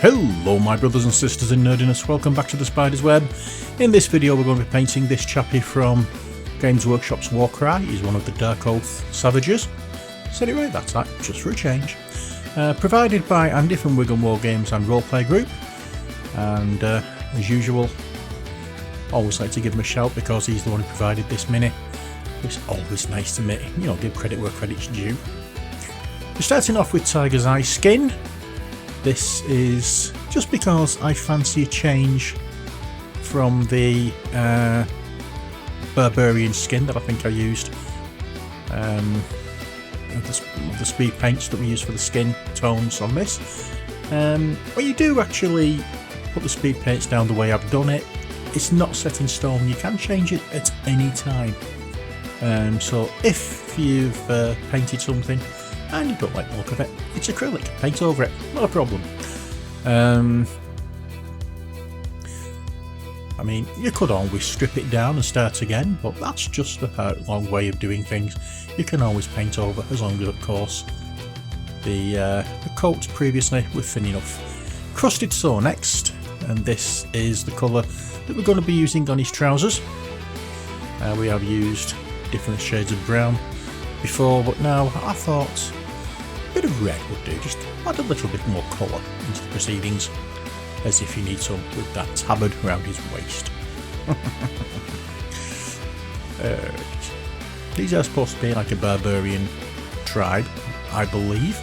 Hello my brothers and sisters in nerdiness, welcome back to the Spider's Web. In this video we're going to be painting this chappie from Games Workshop's Warcry. He's one of the Darkoath Savagers. Said it right that time, just for a change. Provided by Andy from Wigan Wargames and Roleplaying group. And as usual, always like to give him a shout because he's the one who provided this mini. It's always nice to give credit where credit's due. We're starting off with Tiger's Eye skin. This is just because I fancy a change from the barbarian skin that I think I used. The speed paints that we use for the skin tones on this. When you do actually put the speed paints down the way I've done it, it's not set in stone. You can change it at any time. So if you've painted something and you don't like the look of it, it's acrylic, paint over it, not a problem. I mean, you could always strip it down and start again, but that's just a long way of doing things. You can always paint over, as long as, of course, the coats previously were thin enough. Crusted Sore next, and this is the colour that we're going to be using on his trousers. We have used different shades of brown before, but now I thought a bit of red would do, just add a little bit more colour into the proceedings, as if you need some with that tabard around his waist. These are supposed to be like a barbarian tribe, I believe.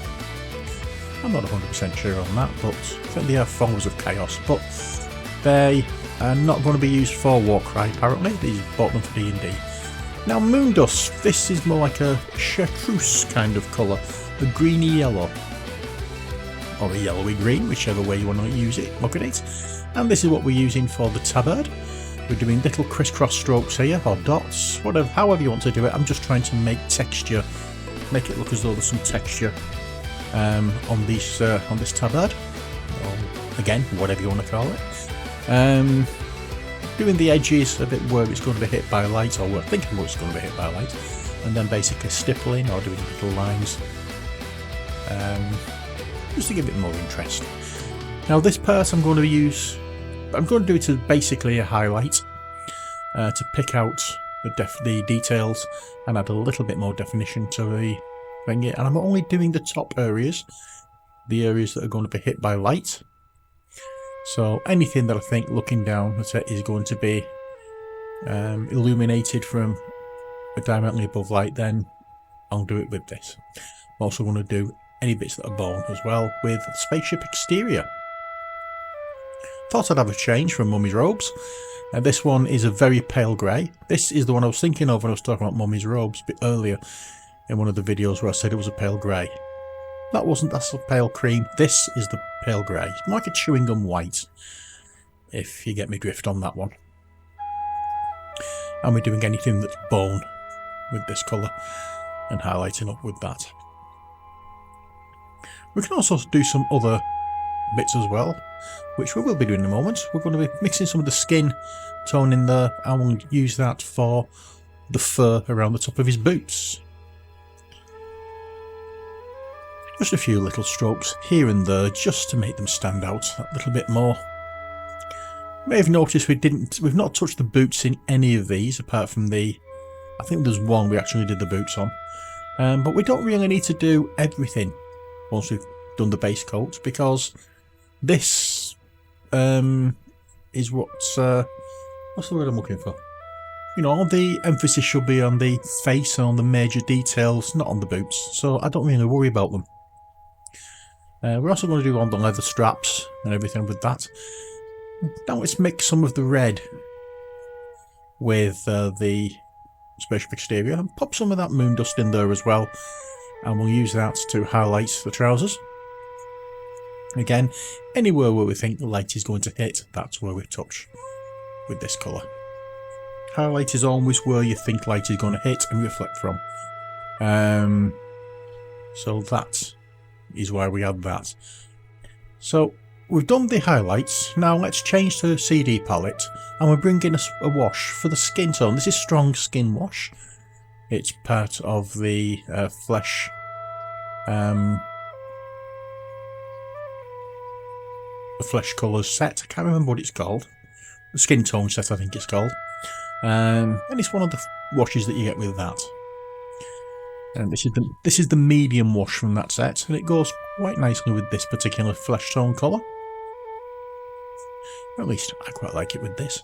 I'm not 100% sure on that, but I think they are followers of chaos, but they are not going to be used for Warcry apparently. These bought them for D&D. Now Moondust, this is more like a chartreuse kind of colour, a greeny yellow, or a yellowy green, whichever way you want to use it, look at it. And this is what we're using for the tabard. We're doing little crisscross strokes here, or dots, whatever, however you want to do it. I'm just trying to make texture, make it look as though there's some texture on this tabard, or again, whatever you want to call it. Doing the edges a bit where it's going to be hit by light, or we're thinking where it's going to be hit by light, and then basically stippling or doing little lines, just to give it more interest. Now this part I'm going to do it as basically a highlight, to pick out the details and add a little bit more definition to the thing, and I'm only doing the top areas, the areas that are going to be hit by light. So anything that I think looking down at it is going to be illuminated from directly above light, then I'll do it with this. I'm also going to do any bits that are bone as well with spaceship exterior. Thought I'd have a change from Mummy's robes. This one is a very pale grey. This is the one I was thinking of when I was talking about Mummy's robes a bit earlier in one of the videos where I said it was a pale grey. That's a pale cream. This is the pale grey. It's more like a chewing gum white, if you get me drift on that one. And we're doing anything that's bone with this colour and highlighting up with that. We can also do some other bits as well, which we will be doing in a moment. We're going to be mixing some of the skin tone in there, and we'll use that for the fur around the top of his boots. Just a few little strokes here and there, just to make them stand out a little bit more. You may have noticed we've not touched the boots in any of these, apart from I think there's one we actually did the boots on. But we don't really need to do everything once we've done the base coat, because this is what's the word I'm looking for? All the emphasis should be on the face and on the major details, not on the boots, so I don't really worry about them. We're also going to do on the leather straps and everything with that. Now let's mix some of the red with the spaceship exterior and pop some of that Moondust in there as well, and we'll use that to highlight the trousers. Again, anywhere where we think the light is going to hit, that's where we touch with this colour. Highlight is always where you think light is going to hit and reflect from. So that is why we add that. So we've done the highlights. Now let's change to CD palette, and we're bringing a wash for the skin tone. This is strong skin wash. It's part of the flesh flesh colours set. I can't remember what it's called. The skin tone set, I think it's called. And it's one of the washes that you get with that. And this is the medium wash from that set, and it goes quite nicely with this particular flesh tone colour. At least I quite like it with this.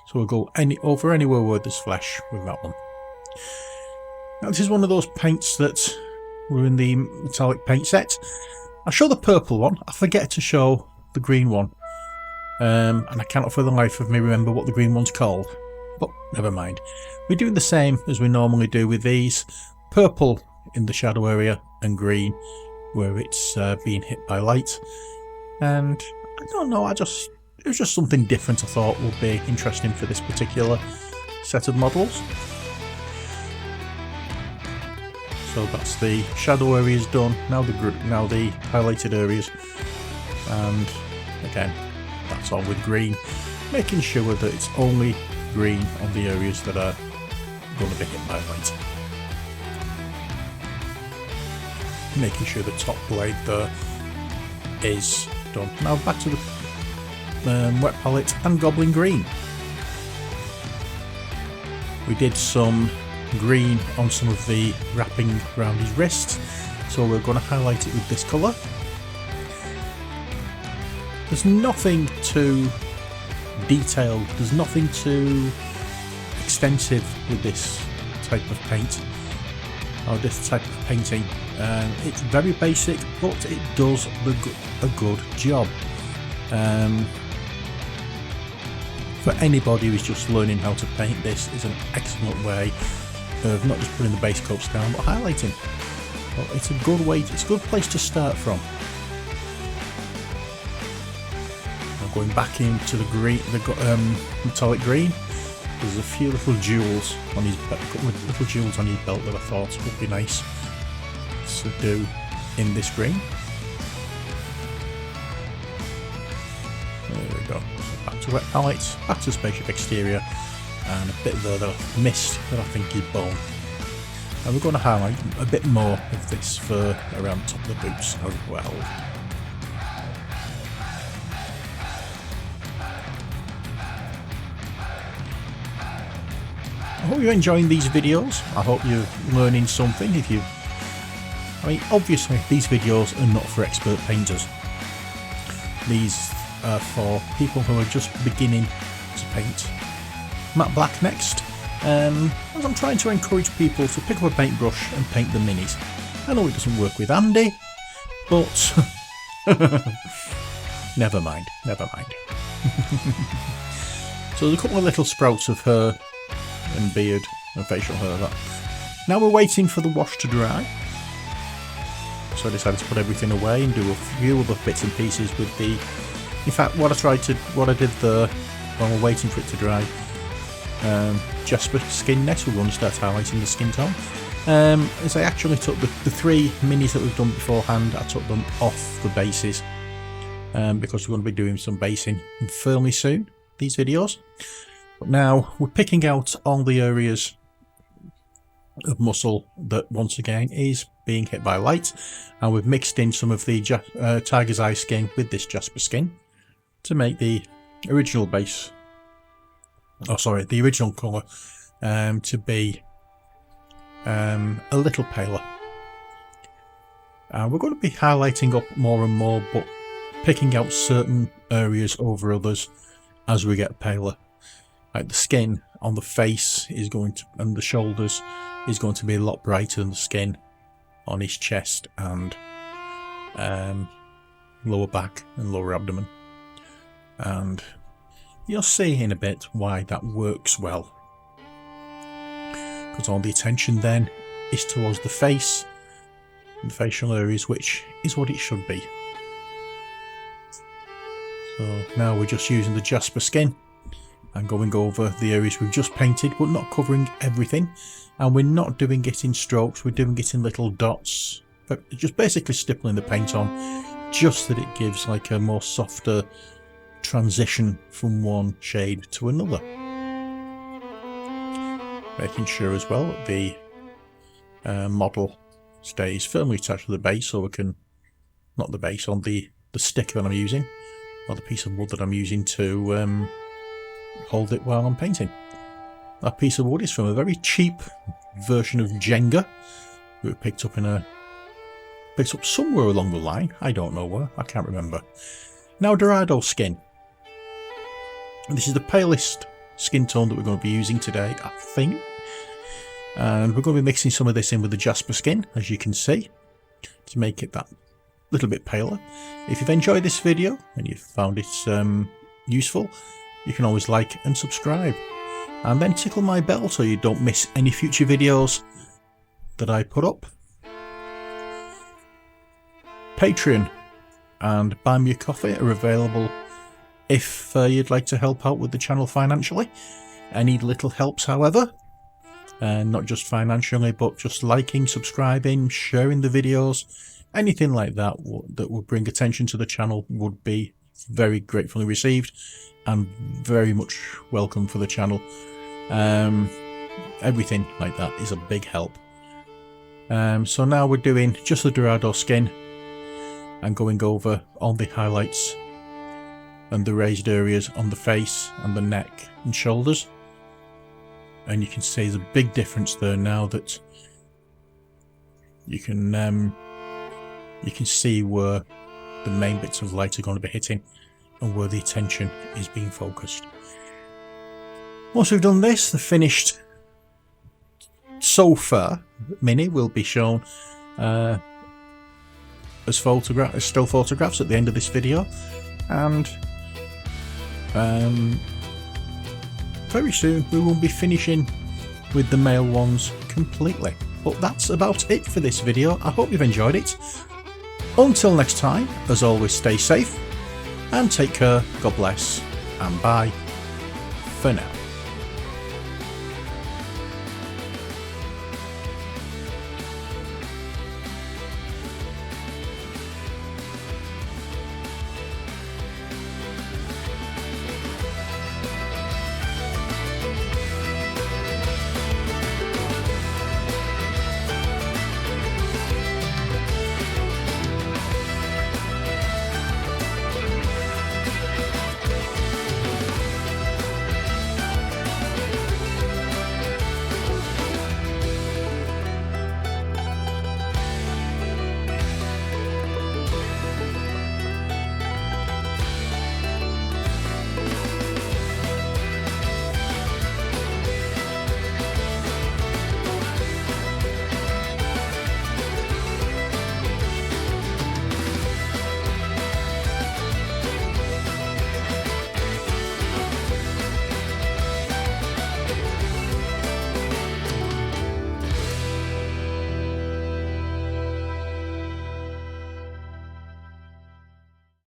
So we'll go over anywhere where there's flesh with that one. Now this is one of those paints that were in the metallic paint set. I show the purple one, I forget to show the green one. And I cannot for the life of me remember what the green one's called. But never mind. We're doing the same as we normally do with these. Purple in the shadow area and green where it's being hit by light. And I don't know, it was just something different I thought would be interesting for this particular set of models. So that's the shadow areas done, now the highlighted areas, and again that's all with green, making sure that it's only green on the areas that are going to be hit by light. Making sure the top blade there is done. Now back to the wet palette and goblin green. We did some green on some of the wrapping around his wrists, so we're going to highlight it with this colour. There's nothing too detailed, there's nothing too extensive with this type of paint, or this type of painting. It's very basic, but it does a good job. For anybody who's just learning how to paint, this is an excellent way of not just putting the base coats down, but highlighting. Well, it's a good way, it's a good place to start from. Now going back into the green, metallic green, there's a few little jewels on his belt, that I thought would be nice to do in this green. There we go. So back to wet palette, back to spaceship exterior, and a bit there that I've missed that I think is bone. And we're going to highlight a bit more of this fur around the top of the boots as well. I hope you're enjoying these videos. I hope you're learning something. I mean, obviously these videos are not for expert painters. These are for people who are just beginning to paint. Matte Black next, as I'm trying to encourage people to pick up a paintbrush and paint the minis. I know it doesn't work with Andy, but never mind. So there's a couple of little sprouts of hair and beard and facial hair. Now we're waiting for the wash to dry. So I decided to put everything away and do a few other bits and pieces with the... In fact, what I did there while we're waiting for it to dry, Jasper skin next, we're going to start highlighting the skin tone. Is I actually took the 3 minis that we've done beforehand, I took them off the bases, because we're going to be doing some basing fairly soon, these videos. But now we're picking out all the areas of muscle that once again is being hit by light, and we've mixed in some of the tiger's eye skin with this Jasper skin to make the original base, the original colour to be a little paler. We're going to be highlighting up more and more, but picking out certain areas over others as we get paler. Like the skin on the face is going to, and the shoulders is going to be a lot brighter than the skin on his chest and lower back and lower abdomen. And you'll see in a bit why that works well, because all the attention then is towards the face and the facial areas, which is what it should be. So now we're just using the Jasper skin and going over the areas we've just painted, but not covering everything. And we're not doing it in strokes, we're doing it in little dots, but just basically stippling the paint on, just that it gives like a more softer transition from one shade to another. Making sure as well that the model stays firmly attached to the base, so we can, not the base, on the stick that I'm using, or the piece of wood that I'm using to hold it while I'm painting. That piece of wood is from a very cheap version of Jenga that we picked up somewhere along the line. I don't know where, I can't remember. Now, Dorado skin. This is the palest skin tone that we're going to be using today, I think. And we're going to be mixing some of this in with the Jasper skin, as you can see, to make it that little bit paler. If you've enjoyed this video and you've found it useful, you can always like and subscribe. And then tickle my bell so you don't miss any future videos that I put up. Patreon and Buy Me a Coffee are available if you'd like to help out with the channel financially. Any little helps, however, and not just financially, but just liking, subscribing, sharing the videos, anything like that that would bring attention to the channel would be very gratefully received and very much welcome for the channel. Everything like that is a big help. So now we're doing just the Dorado skin and going over all the highlights and the raised areas on the face and the neck and shoulders. And you can see there's a big difference there now that you can see where the main bits of light are going to be hitting and where the attention is being focused. Once we've done this, the finished sofa mini will be shown as still photographs at the end of this video, and very soon we will be finishing with the male ones completely. But that's about it for this video. I hope you've enjoyed it. Until next time, as always, stay safe and take care. God bless, and bye for now.